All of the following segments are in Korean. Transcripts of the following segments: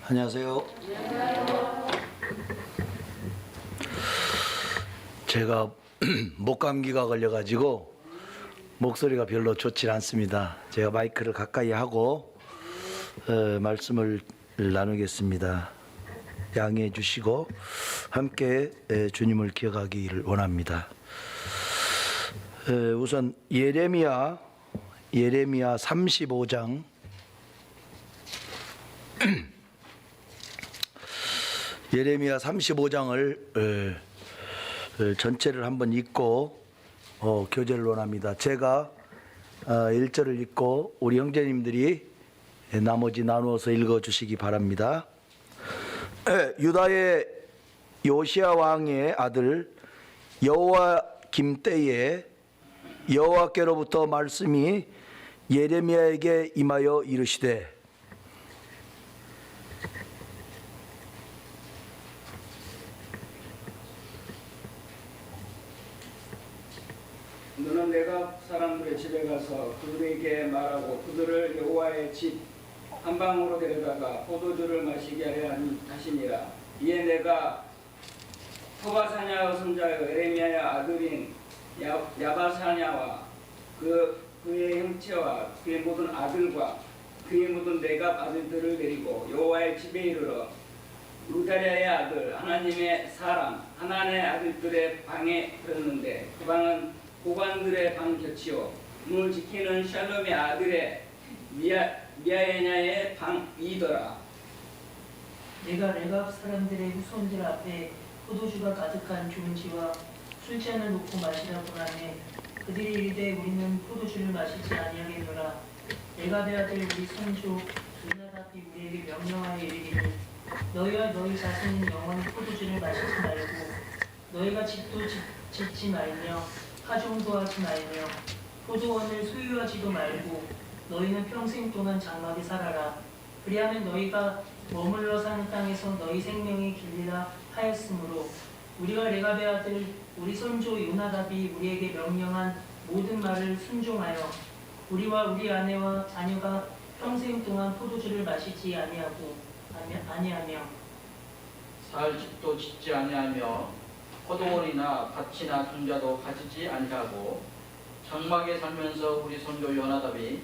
안녕하세요. 제가 목감기가 걸려가지고 목소리가 별로 좋지 않습니다. 제가 마이크를 가까이 하고 말씀을 나누겠습니다. 양해해 주시고 함께 주님을 기억하기를 원합니다. 우선 예레미야 35장 예레미야 35장을 전체를 한번 읽고 교제를 논합니다. 제가 1절을 읽고 우리 형제님들이 나머지 나누어서 읽어주시기 바랍니다. 유다의 요시야 왕의 아들 여호와김 때에 여호와께로부터 말씀이 예레미야에게 임하여 이르시되 너는 내가 사람들의 집에 가서 그들에게 말하고 그들을 여호와의 집 한방으로 데려다가 포도주를 마시게 하려 하시니라. 이에 내가 토바사냐의 손자여 에레미야의 아들인 야바사냐와 그의 형체와 그의 모든 아들과 그의 모든 내갑 아들들을 데리고 여호와의 집에 이르러 루다리아의 아들 하나님의 사람 하나님의 아들들의 방에 들었는데 그 방은 고관들의 방 곁이요 문을 지키는 샬롬의 아들의 미아야냐의 방이더라. 내가 레갑 사람들의 후손들 앞에 포도주가 가득한 종지와 술잔을 놓고 마시라고 하매 그들이 이르되 우리는 포도주를 마시지 아니하겠노라. 레갑의 아들 우리 손주 요나답이 우리에게 명령하여 이르기를 너희와 너희 자손은 영원히 포도주를 마시지 말고 너희가 집도 짓지 말며 파종도 하지 말며 포도원을 소유하지도 말고 너희는 평생 동안 장막에 살아라. 그리하면 너희가 머물러 사는 땅에서 너희 생명이 길리라 하였으므로 우리가 레갑의 아들 우리 손주 요나답이 우리에게 명령한 모든 말을 순종하여 우리와 우리 아내와 자녀가 평생 동안 포도주를 마시지 아니하며 살 집도 짓지 아니하며 포도원이나 밭이나 분자도 가지지 아니하고 장막에 살면서 우리 손주 요나답이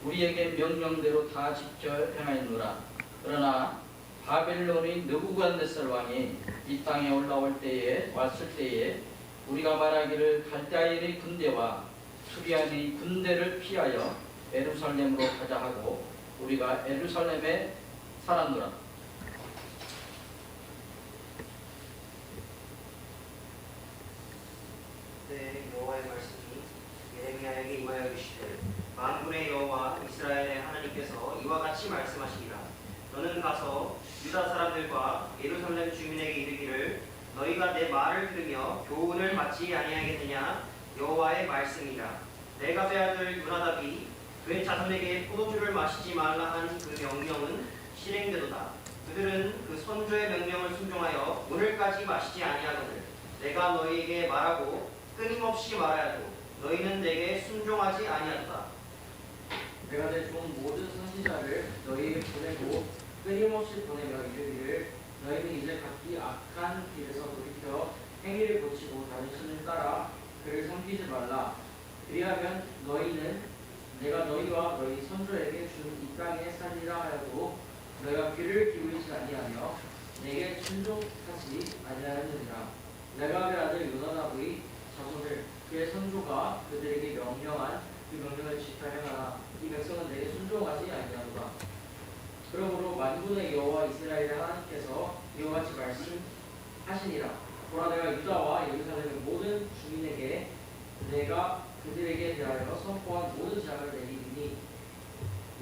우리에게 명령대로 다 지켜 행하였노라. 그러나 바벨론의 느부갓네살 왕이 이 땅에 올라올 때에 왔을 때에 우리가 말하기를 갈대아인의 군대와 수리안의 군대를 피하여 예루살렘으로 가자 하고 우리가 예루살렘에 살았노라. 여호와의 말씀이 예레미야에게 임하여 이르시되 만군의 여호와 이스라엘의 하나님께서 이와 같이 말씀하시니라. 너는 가서 유다 사람들과 예루살렘 주민에게 이르기를 너희가 내 말을 들으며 교훈을 받지 아니하겠느냐. 여호와의 말씀이라. 레갑의 아들 요나답이 그의 자손에게 포도주를 마시지 말라 한 그 명령은 실행되도다. 그들은 그 손주의 명령을 순종하여 오늘까지 마시지 아니하거늘 내가 너희에게 말하고 끊임없이 말하여도 너희는 내게 순종하지 아니하도다. 내가 내 종 모든 선지자를 너희에게 보내고 끊임없이 보내며 이르기를 너희는 이제 각기 악한 길에서 돌이켜 행위를 고치고 다른 신을 따라 그를 섬기지 말라. 그리하면 너희는 내가 너희와 너희 선조에게 준 이 땅에 살리라 하여도 너희가 귀를 기울이지 아니하며 내게 순종하지 아니하였느니라. 레갑의 아들 요나답의 자손을 그의 선조가 그들에게 명령한 그 명령을 지켜 행하라. 이 백성은 내게 순종하지 아니하노라. 그러므로 만군의 여호와 이스라엘의 하나님께서 이와 같이 말씀하시니라. 보라, 내가 유다와 예루살렘의 모든 주민에게 내가 그들에게 대하여 선포한 모든 장을 내리니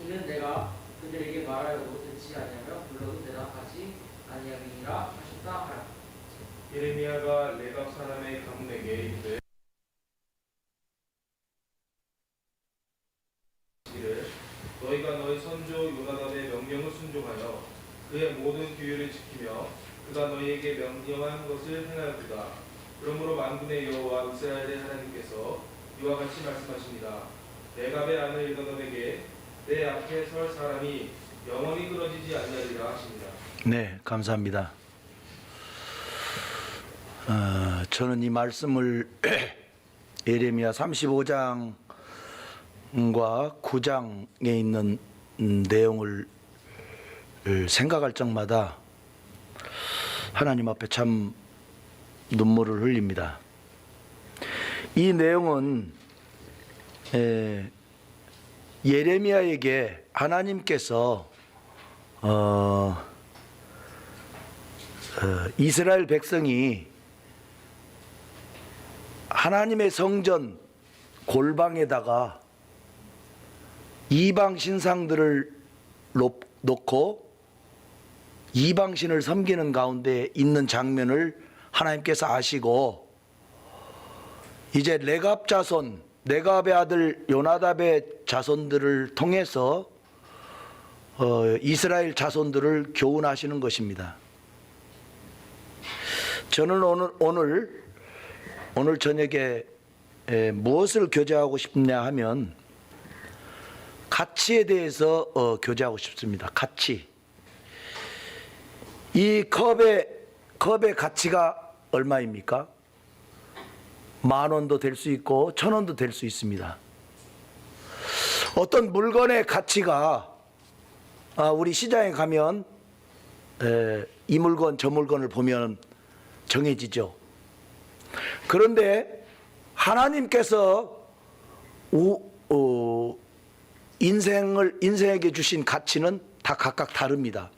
이는 내가 그들에게 말하여도 듣지 아니하며 불러도 대답하지 아니함이니라 하셨다 하라. 예레미야가 레갑 사람의 가문에게 이르되 너희가 너희 선조 요나답의 명령을 순종하여 그의 모든 규율을 지키며 그가 너희에게 명령한 것을 행하였도다. 그러므로 만군의 여호와 이스라엘의 하나님께서 이와 같이 말씀하십니다. 레갑의 아들 요나답에게 내 앞에 설 사람이 영원히 끊어지지 아니하리라 하십니다. 네, 감사합니다. 저는 이 말씀을 예레미야 35장과 9장에 있는 내용을 생각할 적마다 하나님 앞에 참 눈물을 흘립니다. 이 내용은 예레미야에게 하나님께서 이스라엘 백성이 하나님의 성전 골방에다가 이방 신상들을 놓고 이방신을 섬기는 가운데 있는 장면을 하나님께서 아시고 이제 레갑 자손, 레갑의 아들 요나답의 자손들을 통해서 이스라엘 자손들을 교훈하시는 것입니다. 저는 오늘 저녁에 무엇을 교제하고 싶냐 하면 가치에 대해서 교제하고 싶습니다. 가치. 이 컵의 가치가 얼마입니까? 10,000원도 될 수 있고 1,000원도 될 수 있습니다. 어떤 물건의 가치가 우리 시장에 가면 이 물건 저 물건을 보면 정해지죠. 그런데 하나님께서 인생에게 주신 가치는 다 각각 다릅니다.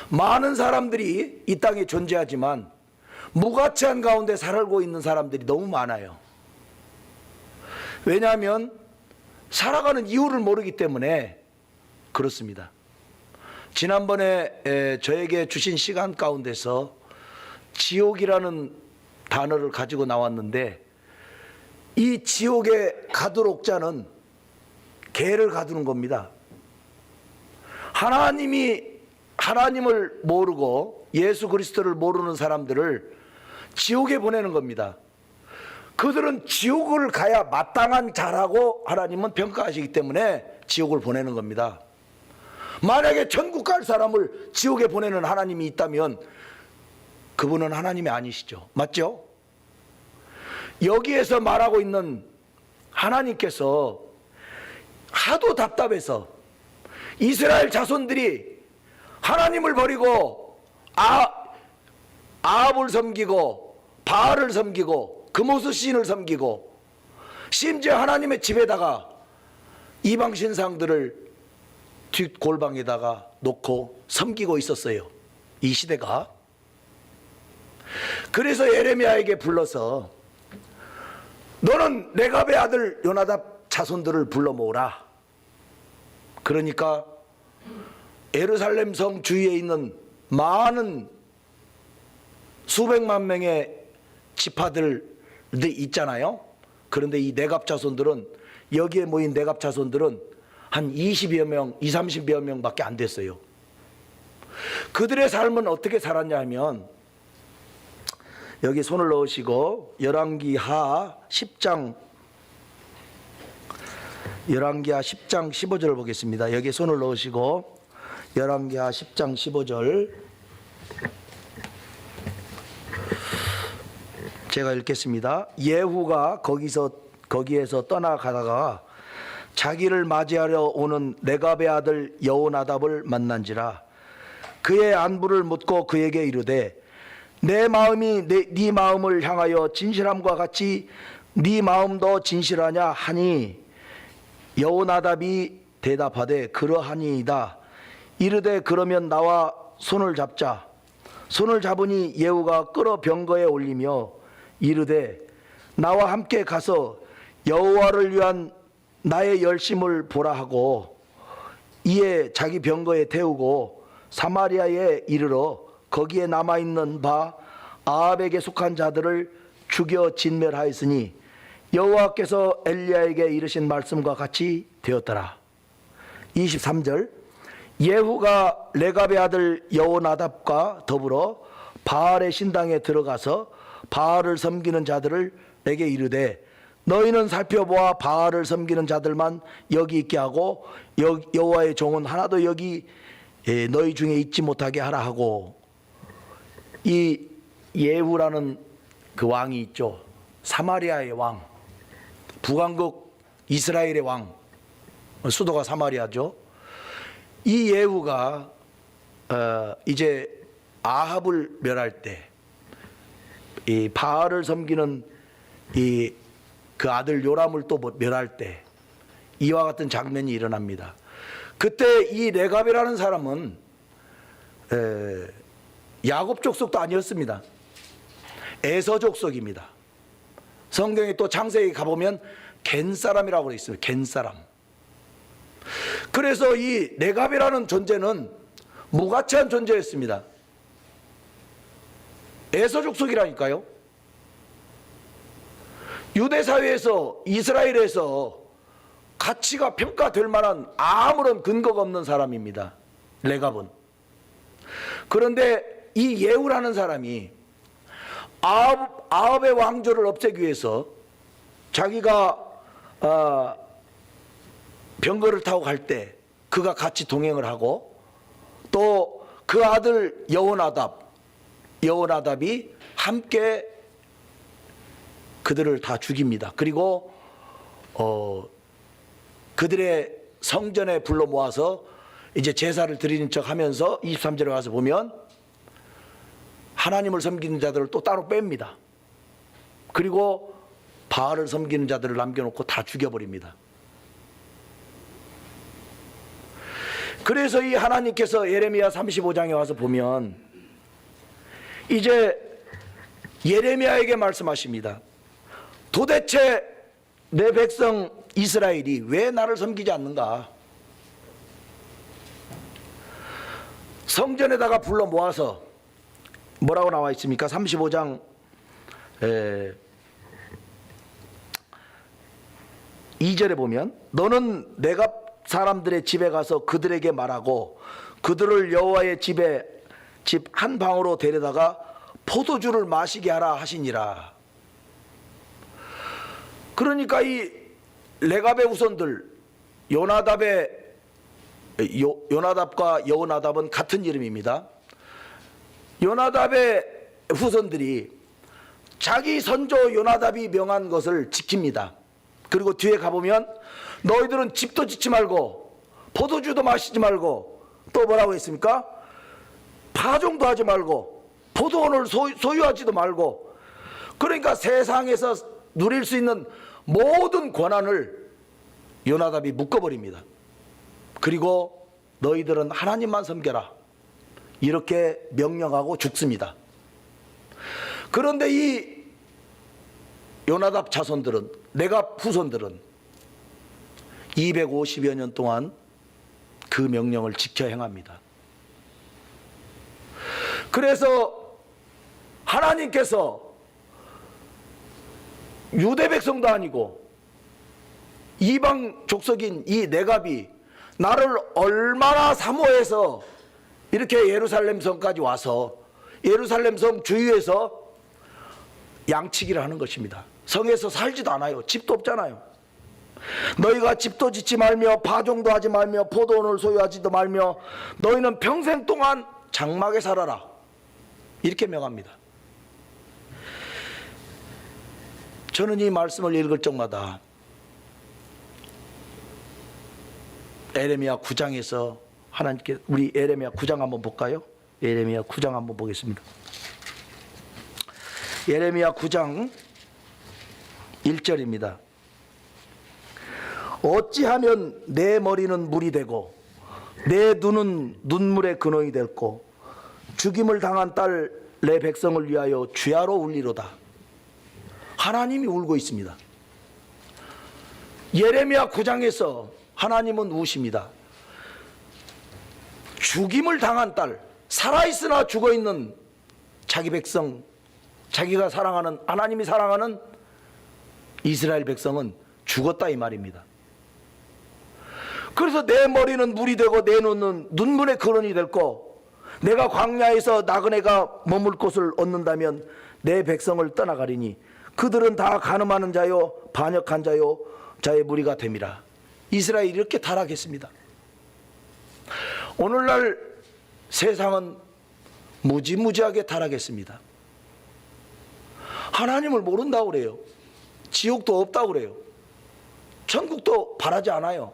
많은 사람들이 이 땅에 존재하지만 무가치한 가운데 살고 있는 사람들이 너무 많아요. 왜냐하면 살아가는 이유를 모르기 때문에 그렇습니다. 지난번에 저에게 주신 시간 가운데서 지옥이라는 단어를 가지고 나왔는데 이 지옥에 가두록 자는 개를 가두는 겁니다. 하나님을 모르고 예수 그리스도를 모르는 사람들을 지옥에 보내는 겁니다. 그들은 지옥을 가야 마땅한 자라고 하나님은 평가하시기 때문에 지옥을 보내는 겁니다. 만약에 천국 갈 사람을 지옥에 보내는 하나님이 있다면 그분은 하나님이 아니시죠. 맞죠? 여기에서 말하고 있는 하나님께서 하도 답답해서 이스라엘 자손들이 하나님을 버리고 아합을 섬기고 바알을 섬기고 금오스 신을 섬기고 심지어 하나님의 집에다가 이방 신상들을 뒷골방에다가 놓고 섬기고 있었어요. 이 시대가. 그래서 예레미야에게 불러서 너는 레갑의 아들 요나답 자손들을 불러 모으라. 그러니까 예루살렘 성 주위에 있는 많은 수백만 명의 지파들이 있잖아요. 그런데 이 네갑 자손들은 여기에 모인 네갑 자손들은 한 20여 명, 30여 명밖에 안 됐어요. 그들의 삶은 어떻게 살았냐 하면 여기 손을 넣으시고 열왕기하 10장 15절을 보겠습니다. 여기 손을 넣으시고 열왕기하 10장 15절 제가 읽겠습니다. 예후가 거기에서 떠나가다가 자기를 맞이하려 오는 레갑의 아들 여호나답을 만난지라. 그의 안부를 묻고 그에게 이르되 내 마음이 네 마음을 향하여 진실함과 같이 네 마음도 진실하냐 하니 여호나답이 대답하되 그러하니이다. 이르되 그러면 나와 손을 잡자. 손을 잡으니 예후가 끌어 병거에 올리며 이르되 나와 함께 가서 여호와를 위한 나의 열심을 보라 하고 이에 자기 병거에 태우고 사마리아에 이르러 거기에 남아있는 바 아합에게 속한 자들을 죽여 진멸하였으니 여호와께서 엘리야에게 이르신 말씀과 같이 되었더라. 23절 예후가 레갑의 아들 여호나답과 더불어 바알의 신당에 들어가서 바알을 섬기는 자들을 내게 이르되 너희는 살펴보아 바알을 섬기는 자들만 여기 있게 하고 여호와의 종은 하나도 여기 너희 중에 있지 못하게 하라 하고, 이 예후라는 그 왕이 있죠. 사마리아의 왕, 북왕국 이스라엘의 왕, 수도가 사마리아죠. 이 예후가 이제 아합을 멸할 때, 이 바알을 섬기는 그 아들 요람을 또 멸할 때 이와 같은 장면이 일어납니다. 그때 이 레갑이라는 사람은 야곱 족속도 아니었습니다. 에서 족속입니다. 성경에 또 창세기 가보면 겐 사람이라고 되어 있어요. 겐 사람. 그래서 이 레갑이라는 존재는 무가치한 존재였습니다. 에서 족속이라니까요. 유대 사회에서, 이스라엘에서 가치가 평가될 만한 아무런 근거가 없는 사람입니다. 레갑은. 그런데 이 예후라는 사람이 아합의 왕조를 없애기 위해서 자기가 병거를 타고 갈 때 그가 같이 동행을 하고, 또 그 아들 여호나답이 함께 그들을 다 죽입니다. 그리고 그들의 성전에 불러 모아서 이제 제사를 드리는 척 하면서 23절에 와서 보면 하나님을 섬기는 자들을 또 따로 뺍니다. 그리고 바알을 섬기는 자들을 남겨놓고 다 죽여버립니다. 그래서 이 하나님께서 예레미야 35장에 와서 보면 이제 예레미야에게 말씀하십니다. 도대체 내 백성 이스라엘이 왜 나를 섬기지 않는가? 성전에다가 불러 모아서 뭐라고 나와 있습니까? 35장 2절에 보면, 너는 내가 사람들의 집에 가서 그들에게 말하고 그들을 여호와의 집 한 방으로 데려다가 포도주를 마시게 하라 하시니라. 그러니까 이 레갑의 후손들, 요나답과 여호나답은 같은 이름입니다. 요나답의 후손들이 자기 선조 요나답이 명한 것을 지킵니다. 그리고 뒤에 가보면 너희들은 집도 짓지 말고 포도주도 마시지 말고 또 뭐라고 했습니까? 파종도 하지 말고 포도원을 소유하지도 말고, 그러니까 세상에서 누릴 수 있는 모든 권한을 요나답이 묶어버립니다. 그리고 너희들은 하나님만 섬겨라, 이렇게 명령하고 죽습니다. 그런데 이 요나답 자손들은, 레갑 후손들은 250여 년 동안 그 명령을 지켜 행합니다. 그래서 하나님께서 유대 백성도 아니고 이방 족속인 이 레갑이 나를 얼마나 사모해서 이렇게 예루살렘 성까지 와서 예루살렘 성 주위에서 양치기를 하는 것입니다. 성에서 살지도 않아요. 집도 없잖아요. 너희가 집도 짓지 말며 파종도 하지 말며 포도원을 소유하지도 말며 너희는 평생 동안 장막에 살아라, 이렇게 명합니다. 저는 이 말씀을 읽을 적마다 예레미야 9장에서 하나님께, 우리 예레미야 9장 한번 볼까요? 예레미야 9장 한번 보겠습니다. 예레미야 9장 1절입니다. 어찌하면 내 머리는 물이 되고 내 눈은 눈물의 근원이 됐고 죽임을 당한 딸 내 백성을 위하여 주야로 울리로다. 하나님이 울고 있습니다. 예레미야 9장에서 하나님은 우십니다. 죽임을 당한 딸, 살아있으나 죽어있는 자기 백성, 자기가 사랑하는, 하나님이 사랑하는 이스라엘 백성은 죽었다, 이 말입니다. 그래서 내 머리는 물이 되고 내 눈은 눈물의 근원이 됐고, 내가 광야에서 나그네가 머물 곳을 얻는다면 내 백성을 떠나가리니 그들은 다 간음하는 자요 반역한 자요 자의 무리가 됨이라. 이스라엘이 이렇게 타락했습니다. 오늘날 세상은 무지무지하게 타락했습니다. 하나님을 모른다고 그래요. 지옥도 없다고 그래요. 천국도 바라지 않아요.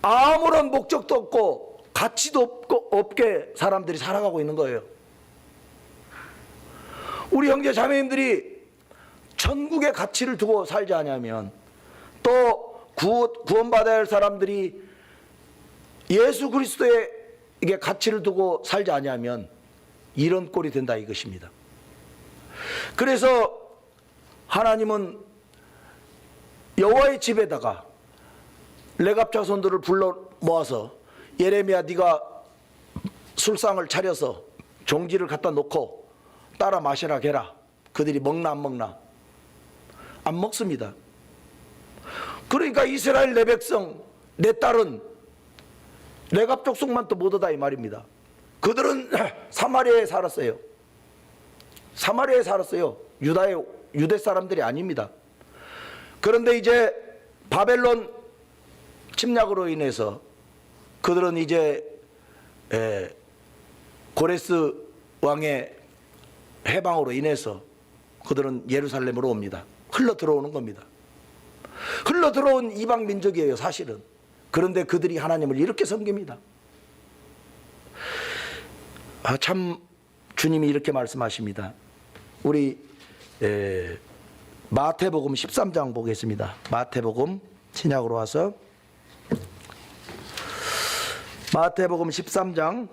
아무런 목적도 없고 가치도 없게 사람들이 살아가고 있는 거예요. 우리 형제 자매님들이 천국의 가치를 두고 살지 않으면, 또 구원받아야 할 사람들이 예수 그리스도에게 가치를 두고 살지 않으면 이런 꼴이 된다 이것입니다. 그래서 하나님은 여호와의 집에다가 레갑 자손들을 불러 모아서, 예레미야 네가 술상을 차려서 종지를 갖다 놓고 따라 마시라 해라. 그들이 먹나 안 먹나? 안 먹습니다. 그러니까 이스라엘 내 백성, 내 딸은 레갑 족속만 또 못하다 이 말입니다. 그들은 사마리아에 살았어요. 사마리아에 살았어요. 유대 사람들이 아닙니다. 그런데 이제 바벨론 침략으로 인해서 그들은 이제 고레스 왕의 해방으로 인해서 그들은 예루살렘으로 옵니다. 흘러 들어오는 겁니다. 흘러 들어온 이방 민족이에요, 사실은. 그런데 그들이 하나님을 이렇게 섬깁니다. 참 주님이 이렇게 말씀하십니다. 우리 마태복음 13장 보겠습니다. 마태복음 신약으로 와서 마태복음 13장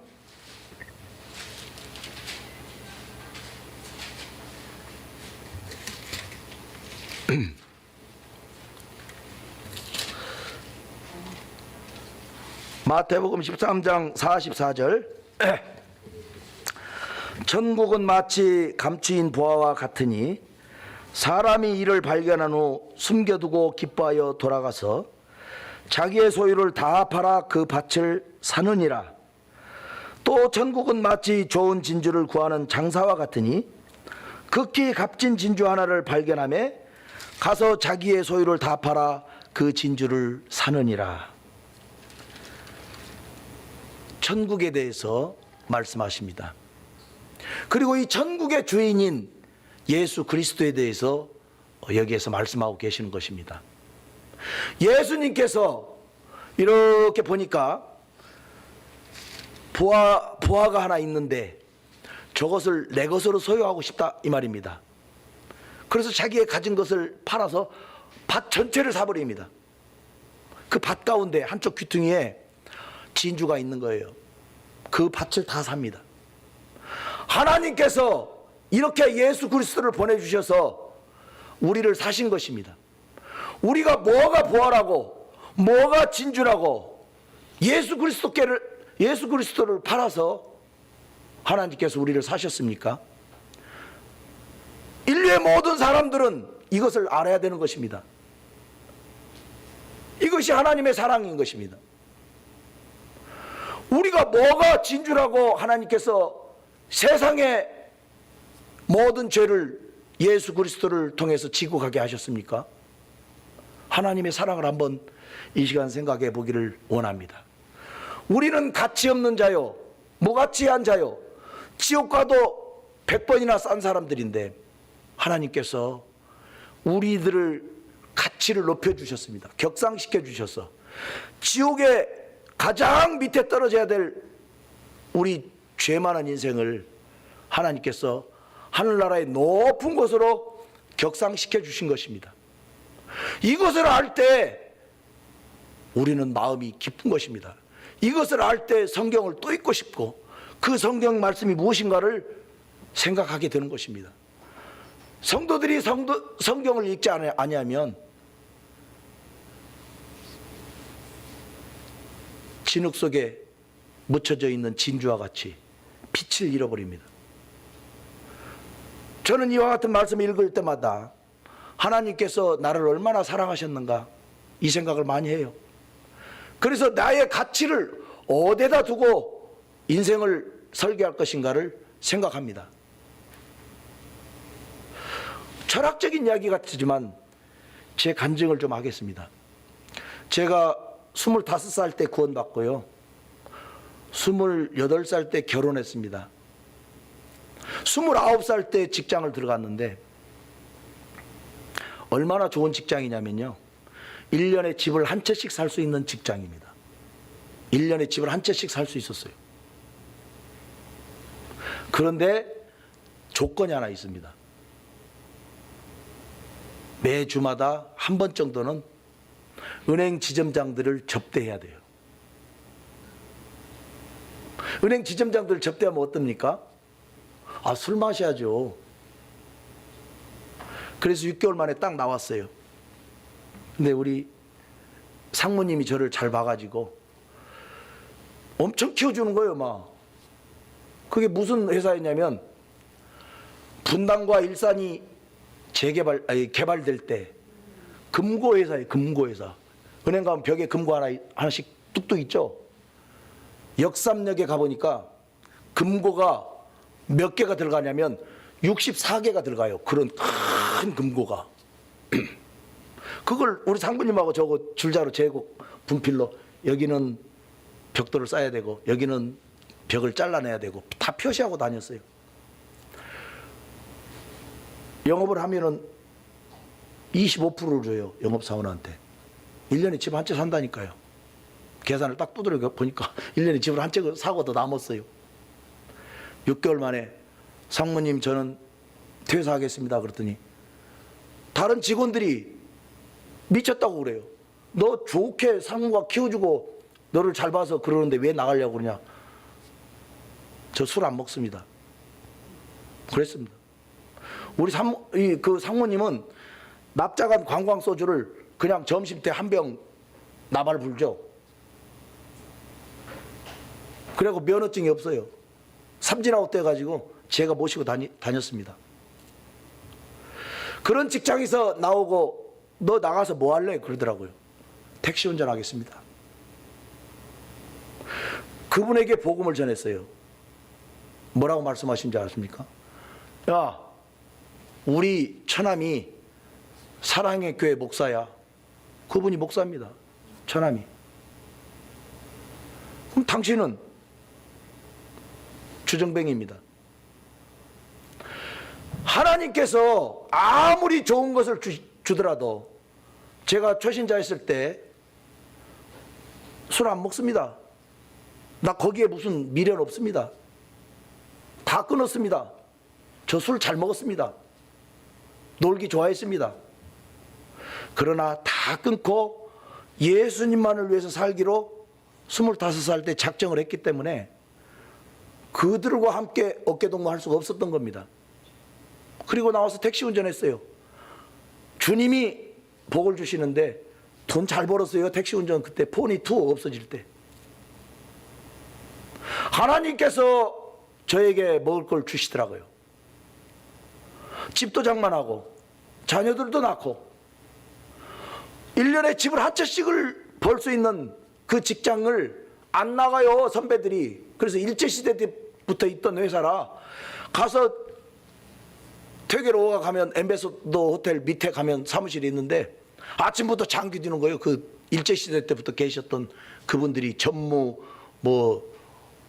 마태복음 13장 44절 천국은 마치 감추인 보화와 같으니 사람이 이를 발견한 후 숨겨두고 기뻐하여 돌아가서 자기의 소유를 다 팔아 그 밭을 사느니라. 또 천국은 마치 좋은 진주를 구하는 장사와 같으니 극히 값진 진주 하나를 발견하며 가서 자기의 소유를 다 팔아 그 진주를 사느니라. 천국에 대해서 말씀하십니다. 그리고 이 천국의 주인인 예수 그리스도에 대해서 여기에서 말씀하고 계시는 것입니다. 예수님께서 이렇게 보니까 보화가 하나 있는데 저것을 내 것으로 소유하고 싶다 이 말입니다. 그래서 자기의 가진 것을 팔아서 밭 전체를 사버립니다. 그 밭 가운데 한쪽 귀퉁이에 진주가 있는 거예요. 그 밭을 다 삽니다. 하나님께서 이렇게 예수 그리스도를 보내주셔서 우리를 사신 것입니다. 우리가 뭐가 보화라고 뭐가 진주라고 예수 그리스도를 팔아서 하나님께서 우리를 사셨습니까? 인류의 모든 사람들은 이것을 알아야 되는 것입니다. 이것이 하나님의 사랑인 것입니다. 우리가 뭐가 진주라고 하나님께서 세상의 모든 죄를 예수 그리스도를 통해서 지고 가게 하셨습니까? 하나님의 사랑을 한번 이 시간 생각해 보기를 원합니다. 우리는 가치 없는 자요, 무가치한 자요, 지옥 가도 100번이나 싼 사람들인데 하나님께서 우리들을 가치를 높여주셨습니다. 격상시켜 주셔서 지옥의 가장 밑에 떨어져야 될 우리 죄 많은 인생을 하나님께서 하늘나라의 높은 곳으로 격상시켜 주신 것입니다. 이것을 알 때 우리는 마음이 기쁜 것입니다. 이것을 알 때 성경을 또 읽고 싶고 그 성경 말씀이 무엇인가를 생각하게 되는 것입니다. 성도들이 성경을 읽지 아니하면 진흙 속에 묻혀져 있는 진주와 같이 빛을 잃어버립니다. 저는 이와 같은 말씀을 읽을 때마다 하나님께서 나를 얼마나 사랑하셨는가 이 생각을 많이 해요. 그래서 나의 가치를 어디다 두고 인생을 설계할 것인가를 생각합니다. 철학적인 이야기 같지만 제 간증을 좀 하겠습니다. 제가 25살 때 구원받고요. 28살 때 결혼했습니다. 29살 때 직장을 들어갔는데 얼마나 좋은 직장이냐면요. 1년에 집을 한 채씩 살 수 있는 직장입니다. 1년에 집을 한 채씩 살 수 있었어요. 그런데 조건이 하나 있습니다. 매주마다 한 번 정도는 은행 지점장들을 접대해야 돼요. 은행 지점장들을 접대하면 어떻습니까? 술 마셔야죠. 그래서 6개월 만에 딱 나왔어요. 근데 우리 상무님이 저를 잘 봐가지고 엄청 키워주는 거예요, 막. 그게 무슨 회사였냐면 분당과 일산이 개발될 때 금고 회사예요, 금고 회사. 은행 가면 벽에 금고 하나씩 뚝뚝 있죠. 역삼역에 가보니까 금고가 몇 개가 들어가냐면 64개가 들어가요. 그런 큰 금고가. 그걸 우리 상부님하고 저거 줄자로 재고 분필로 여기는 벽돌을 쌓아야 되고 여기는 벽을 잘라내야 되고 다 표시하고 다녔어요. 영업을 하면은 25%를 줘요, 영업사원한테. 1년에 집 한 채 산다니까요. 계산을 딱 두드려 보니까 1년에 집을 한 채 사고 더 남았어요. 6개월 만에 상무님 저는 퇴사하겠습니다 그랬더니 다른 직원들이 미쳤다고 그래요. 너 좋게 상무가 키워주고 너를 잘 봐서 그러는데 왜 나가려고 그러냐. 저 술 안 먹습니다. 그랬습니다. 우리 그 상무님은 납작한 관광 소주를 그냥 점심 때 한 병 나발 불죠. 그리고 면허증이 없어요. 삼진아웃 돼가지고 제가 모시고 다녔습니다. 그런 직장에서 나오고 너 나가서 뭐 할래? 그러더라고요. 택시 운전하겠습니다. 그분에게 복음을 전했어요. 뭐라고 말씀하신지 아십니까? 야, 우리 처남이 사랑의 교회 목사야. 그분이 목사입니다. 처남이. 그럼 당신은 주정뱅이입니다. 하나님께서 아무리 좋은 것을 주더라도 제가 초신자였을 때 술 안 먹습니다. 나 거기에 무슨 미련 없습니다. 다 끊었습니다. 저 술 잘 먹었습니다. 놀기 좋아했습니다. 그러나 다 끊고 예수님만을 위해서 살기로 25살 때 작정을 했기 때문에 그들과 함께 어깨동무할 수가 없었던 겁니다. 그리고 나와서 택시 운전했어요. 주님이 복을 주시는데 돈 잘 벌었어요. 택시 운전 그때 포니2 없어질 때. 하나님께서 저에게 먹을 걸 주시더라고요. 집도 장만하고 자녀들도 낳고 1년에 집을 한 채씩을 벌 수 있는 그 직장을 안 나가요, 선배들이. 그래서 일제시대 때부터 있던 회사라 가서 퇴계로 가면 엠베서더 호텔 밑에 가면 사무실이 있는데 아침부터 장기 뛰는 거예요. 그 일제시대 때부터 계셨던 그분들이 전무 뭐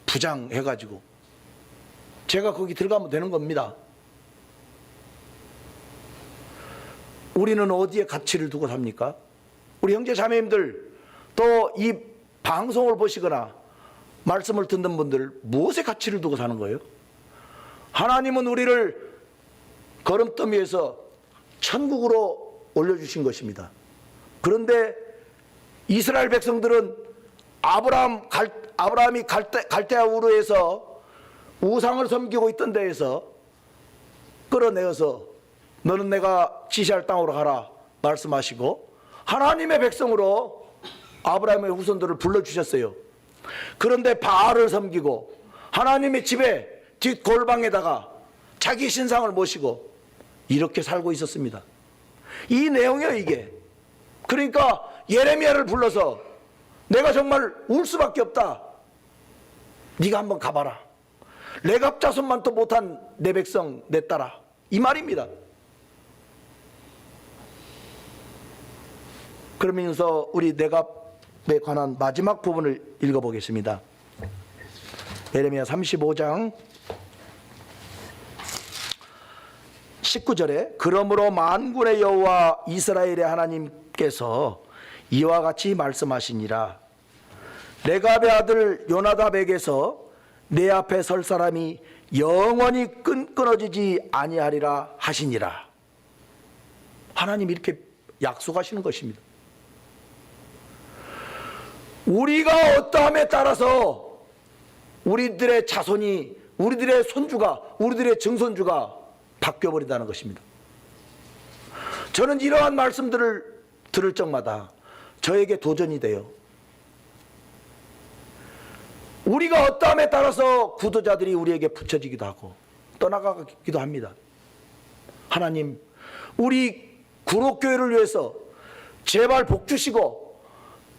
부장 해가지고 제가 거기 들어가면 되는 겁니다. 우리는 어디에 가치를 두고 삽니까? 우리 형제 자매님들 또 이 방송을 보시거나 말씀을 듣는 분들 무엇에 가치를 두고 사는 거예요? 하나님은 우리를 걸음더미에서 천국으로 올려주신 것입니다. 그런데 이스라엘 백성들은 아브라함이 갈대아 우르에서 우상을 섬기고 있던 데에서 끌어내어서 너는 내가 지시할 땅으로 가라 말씀하시고 하나님의 백성으로 아브라함의 후손들을 불러주셨어요. 그런데 바알을 섬기고 하나님의 집에 뒷골방에다가 자기 신상을 모시고 이렇게 살고 있었습니다. 이 내용이에요, 이게. 그러니까 예레미야를 불러서 내가 정말 울 수밖에 없다. 네가 한번 가봐라. 레갑 자손만도 못한 내 백성 내 딸아. 이 말입니다. 그러면서 우리 레갑에 관한 마지막 부분을 읽어보겠습니다. 예레미야 35장 19절에 그러므로 만군의 여호와 이스라엘의 하나님께서 이와 같이 말씀하시니라. 레갑의 아들 요나답에게서 내 앞에 설 사람이 영원히 끊어지지 아니하리라 하시니라. 하나님 이렇게 약속하시는 것입니다. 우리가 어떠함에 따라서 우리들의 자손이, 우리들의 손주가, 우리들의 증손주가 바뀌어버린다는 것입니다. 저는 이러한 말씀들을 들을 적마다 저에게 도전이 돼요. 우리가 어떠함에 따라서 구도자들이 우리에게 붙여지기도 하고 떠나가기도 합니다. 하나님, 우리 구록교회를 위해서 제발 복 주시고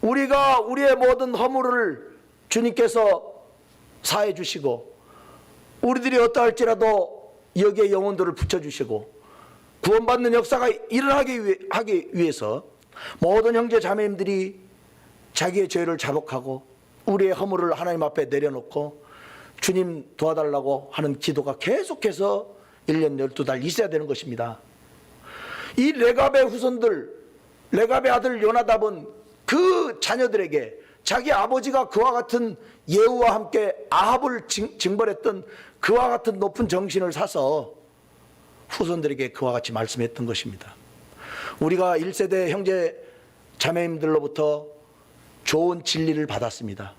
우리가 우리의 모든 허물을 주님께서 사해 주시고 우리들이 어떠할지라도 여기에 영혼들을 붙여주시고 구원받는 역사가 일어나기 위해서 모든 형제 자매님들이 자기의 죄를 자복하고 우리의 허물을 하나님 앞에 내려놓고 주님 도와달라고 하는 기도가 계속해서 1년 12달 있어야 되는 것입니다. 이 레갑의 후손들, 레갑의 아들 요나답은 그 자녀들에게 자기 아버지가 그와 같은 예후와 함께 아합을 징벌했던 그와 같은 높은 정신을 사서 후손들에게 그와 같이 말씀했던 것입니다. 우리가 1세대 형제 자매님들로부터 좋은 진리를 받았습니다.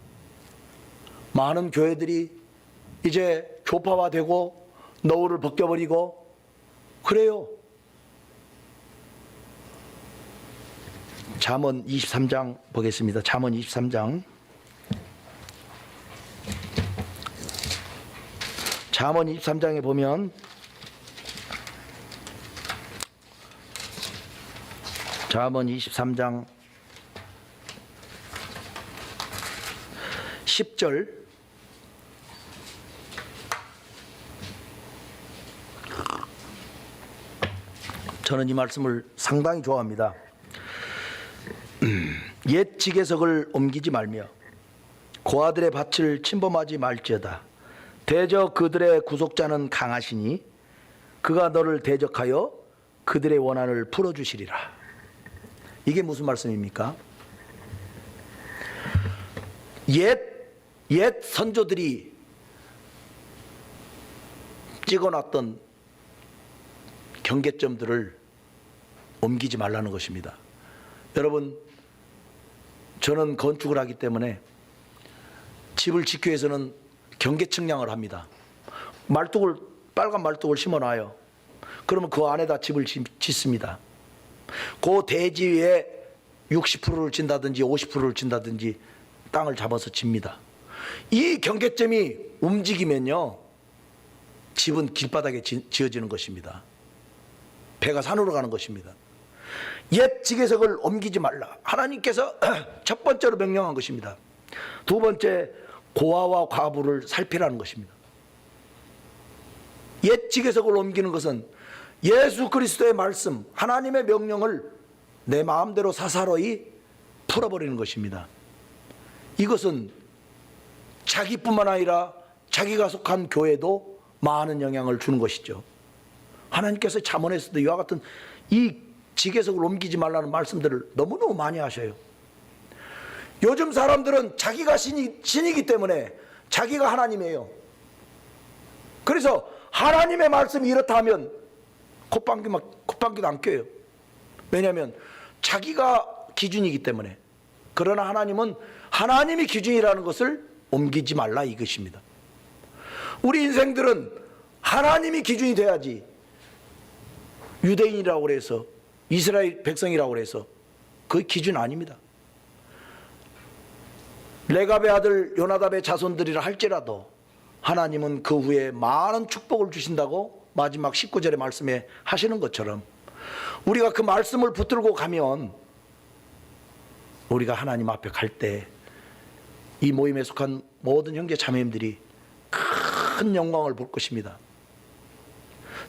많은 교회들이 이제 교파화되고 너울을 벗겨버리고 그래요. 잠언 23장 보겠습니다. 잠언 23장. 잠언 23장에 보면 잠언 23장 10절 저는 이 말씀을 상당히 좋아합니다. 옛 지계석을 옮기지 말며 고아들의 밭을 침범하지 말지어다. 대적 그들의 구속자는 강하시니 그가 너를 대적하여 그들의 원한을 풀어주시리라. 이게 무슨 말씀입니까? 옛 선조들이 찍어놨던 경계점들을 옮기지 말라는 것입니다. 여러분, 저는 건축을 하기 때문에 집을 짓기 위해서는 경계 측량을 합니다. 빨간 말뚝을 심어놔요. 그러면 그 안에다 집을 짓습니다. 그 대지 위에 60%를 짓다든지 50%를 짓다든지 땅을 잡아서 짓니다. 이 경계점이 움직이면요, 집은 길바닥에 지어지는 것입니다. 배가 산으로 가는 것입니다. 옛 지계석을 옮기지 말라. 하나님께서 첫 번째로 명령한 것입니다. 두 번째, 고아와 과부를 살피라는 것입니다. 옛 지계석을 옮기는 것은 예수 그리스도의 말씀, 하나님의 명령을 내 마음대로 사사로이 풀어버리는 것입니다. 이것은 자기뿐만 아니라 자기가 속한 교회도 많은 영향을 주는 것이죠. 하나님께서 잠언에서도 이와 같은 이 지계석을 옮기지 말라는 말씀들을 너무너무 많이 하셔요. 요즘 사람들은 자기가 신이기 때문에 자기가 하나님이에요. 그래서 하나님의 말씀이 이렇다 하면 콧방귀도 안 껴요. 왜냐하면 자기가 기준이기 때문에. 그러나 하나님은 하나님이 기준이라는 것을 옮기지 말라 이것입니다. 우리 인생들은 하나님이 기준이 돼야지 유대인이라고 해서 이스라엘 백성이라고 해서 그 기준 아닙니다. 레갑의 아들 요나답의 자손들이라 할지라도 하나님은 그 후에 많은 축복을 주신다고 마지막 19절의 말씀에 하시는 것처럼 우리가 그 말씀을 붙들고 가면 우리가 하나님 앞에 갈 때 이 모임에 속한 모든 형제 자매님들이 큰 영광을 볼 것입니다.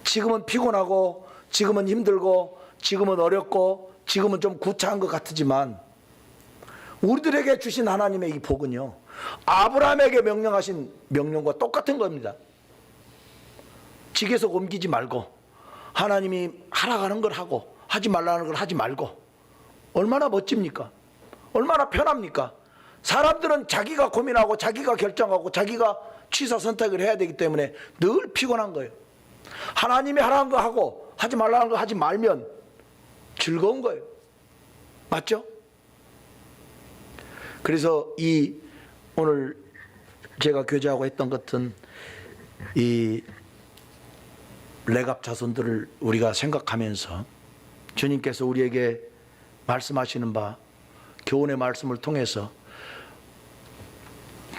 지금은 피곤하고 지금은 힘들고 지금은 어렵고 지금은 좀 구차한 것 같지만 우리들에게 주신 하나님의 이 복은요, 아브라함에게 명령하신 명령과 똑같은 겁니다. 직에서 옮기지 말고 하나님이 하라고 하는 걸 하고 하지 말라는 걸 하지 말고. 얼마나 멋집니까? 얼마나 편합니까? 사람들은 자기가 고민하고 자기가 결정하고 자기가 취사 선택을 해야 되기 때문에 늘 피곤한 거예요. 하나님이 하라는 거 하고 하지 말라는 거 하지 말면 즐거운 거예요. 맞죠? 그래서 이 오늘 제가 교제하고 했던 것은 이 레갑 자손들을 우리가 생각하면서 주님께서 우리에게 말씀하시는 바 교훈의 말씀을 통해서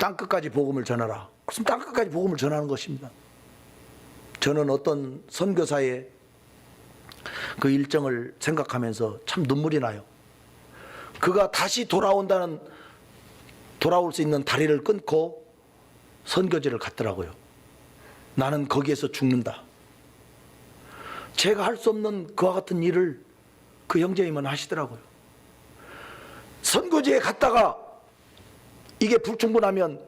땅끝까지 복음을 전하라. 무슨 땅끝까지 복음을 전하는 것입니다. 저는 어떤 선교사의 그 일정을 생각하면서 참 눈물이 나요. 그가 다시 돌아올 수 있는 다리를 끊고 선교지를 갔더라고요. 나는 거기에서 죽는다. 제가 할 수 없는 그와 같은 일을 그 형제님은 하시더라고요. 선교지에 갔다가 이게 불충분하면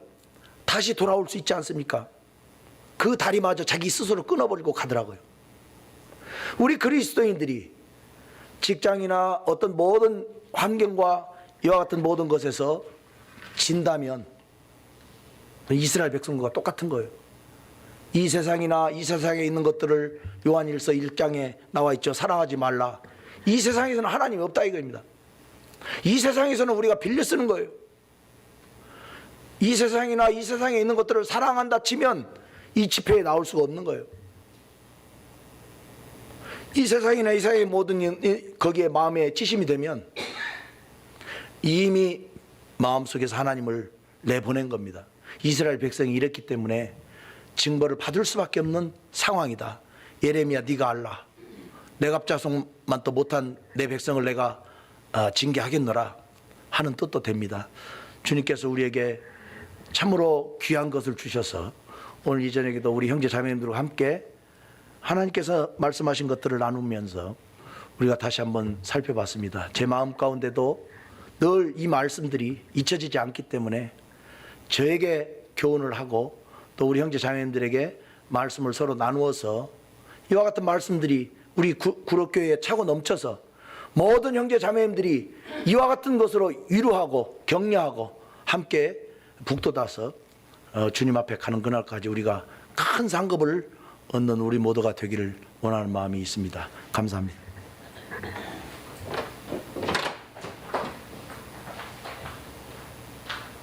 다시 돌아올 수 있지 않습니까? 그 다리마저 자기 스스로 끊어버리고 가더라고요. 우리 그리스도인들이 직장이나 어떤 모든 환경과 이와 같은 모든 것에서 진다면 이스라엘 백성과 똑같은 거예요. 이 세상이나 이 세상에 있는 것들을 요한일서 1장에 나와 있죠. 사랑하지 말라. 이 세상에서는 하나님이 없다 이겁니다. 이 세상에서는 우리가 빌려 쓰는 거예요. 이 세상이나 이 세상에 있는 것들을 사랑한다 치면 이 집회에 나올 수가 없는 거예요. 이 세상이나 이 세상의 모든 거기에 마음에 지심이 되면 이미 마음속에서 하나님을 내보낸 겁니다. 이스라엘 백성이 이랬기 때문에 징벌을 받을 수밖에 없는 상황이다. 예레미야 네가 알라. 레갑자손만 또 못한 내 백성을 내가 징계하겠노라 하는 뜻도 됩니다. 주님께서 우리에게 참으로 귀한 것을 주셔서 오늘 이 저녁에도 우리 형제 자매님들과 함께 하나님께서 말씀하신 것들을 나누면서 우리가 다시 한번 살펴봤습니다. 제 마음 가운데도 늘 이 말씀들이 잊혀지지 않기 때문에 저에게 교훈을 하고 또 우리 형제 자매님들에게 말씀을 서로 나누어서 이와 같은 말씀들이 우리 구록교회에 차고 넘쳐서 모든 형제 자매님들이 이와 같은 것으로 위로하고 격려하고 함께 북돋아서 주님 앞에 가는 그날까지 우리가 큰 상급을 얻는 우리 모두가 되기를 원하는 마음이 있습니다. 감사합니다.